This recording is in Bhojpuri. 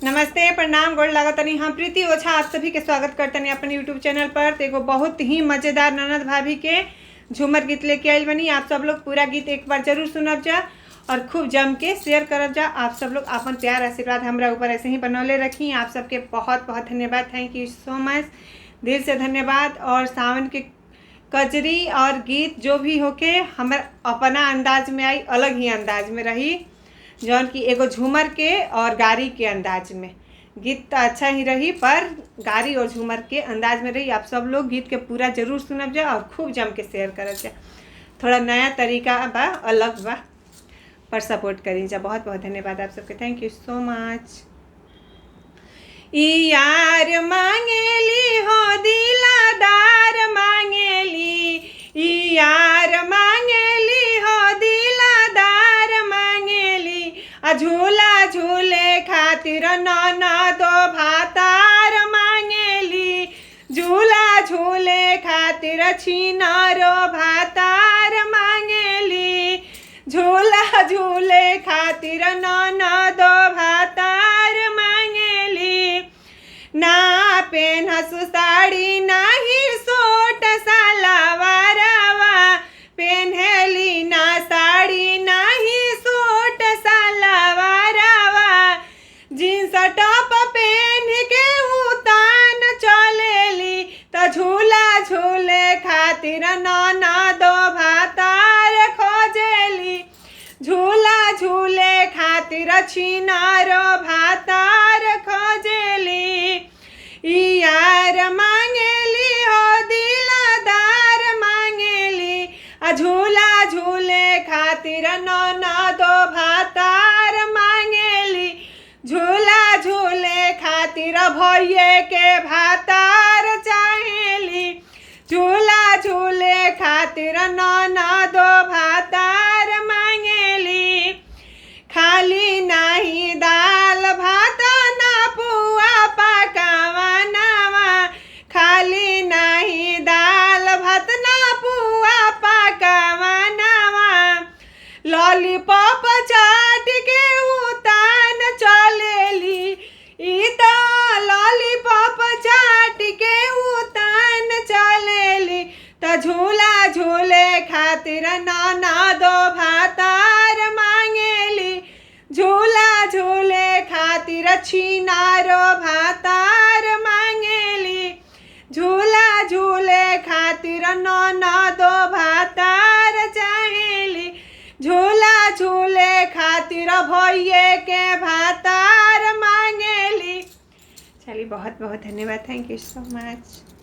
नमस्ते, प्रणाम, गोड़ लागतनी। हम प्रीति ओझा आप सभी के स्वागत करतनी अपन यूट्यूब चैनल पर। तो एगो बहुत ही मज़ेदार ननद भाभी के झूमर गीत लेके आइल बनी। आप सब लोग पूरा गीत एक बार जरूर सुनब जा और खूब जम के शेयर करब जा। आप सब लोग अपन प्यार आशीर्वाद हमरा ऊपर ऐसे ही बनौले रखी। आप सबके बहुत बहुत धन्यवाद। थैंक यू सो मच, दिल से धन्यवाद। और सावन के कजरी और गीत जो भी होके हमार अपना अंदाज में आई, अलग ही अंदाज में रही, जौन की एगो झूमर के और गारी के अंदाज में। गीत तो अच्छा ही रही पर गारी और झूमर के अंदाज में रही। आप सब लोग गीत के पूरा जरूर सुनब जा और खूब जम के शेयर करब जा। थोड़ा नया तरीका बा, अलग बा, पर सपोर्ट करी जा। बहुत बहुत धन्यवाद आप सबके। Thank you so much. ई यार मांगेली हो दिलादार मांगेली, ई यार मांगेली हो दिलादार मांगेली। झूला झूले खातिर ननदो भातार मांगेली, झूला झूले खातिर छिनारो भातार मांगेली, झूला झूले खातिर ननदो भातार मांगेली। ना पेनहस साड़ी नाही सूट सलवारवा, पेन्हेली ना साड़ी नाही सूट सलवारवा। जींस टॉप पहन के उतान चलेली, त झूला झूले खातिर ननदो भातार खोजेली, झूला झूले खातिर छिनारो भातार खोजेली। ई यार मांगेली हो दिलादार मांगेली, झूला झूले खातिर ननदो भातार मांगेली, झूला झूले खातिर भैये के भातार चाहेली, झूला झूले खातिर ननदो भातार मांगेली। खाली नाही दाल भात ना पुआ पकावनवा, खाली नाही दाल भात ना पुआ पकावनवा। लॉलीपॉप चाट के उतान चलेली, ई त लॉलीपॉप चाट के उतान चलेली, त झूला झूले खातिर ननदो भातार मांगेली, झूला झूले खातिर छिनारो भातार मांगेली, झूला झूले खातिर ननदो भातार चाहेली, झूला झूले खातिर भैये के भातार मांगेली। चलिए, बहुत बहुत धन्यवाद। Thank you so much.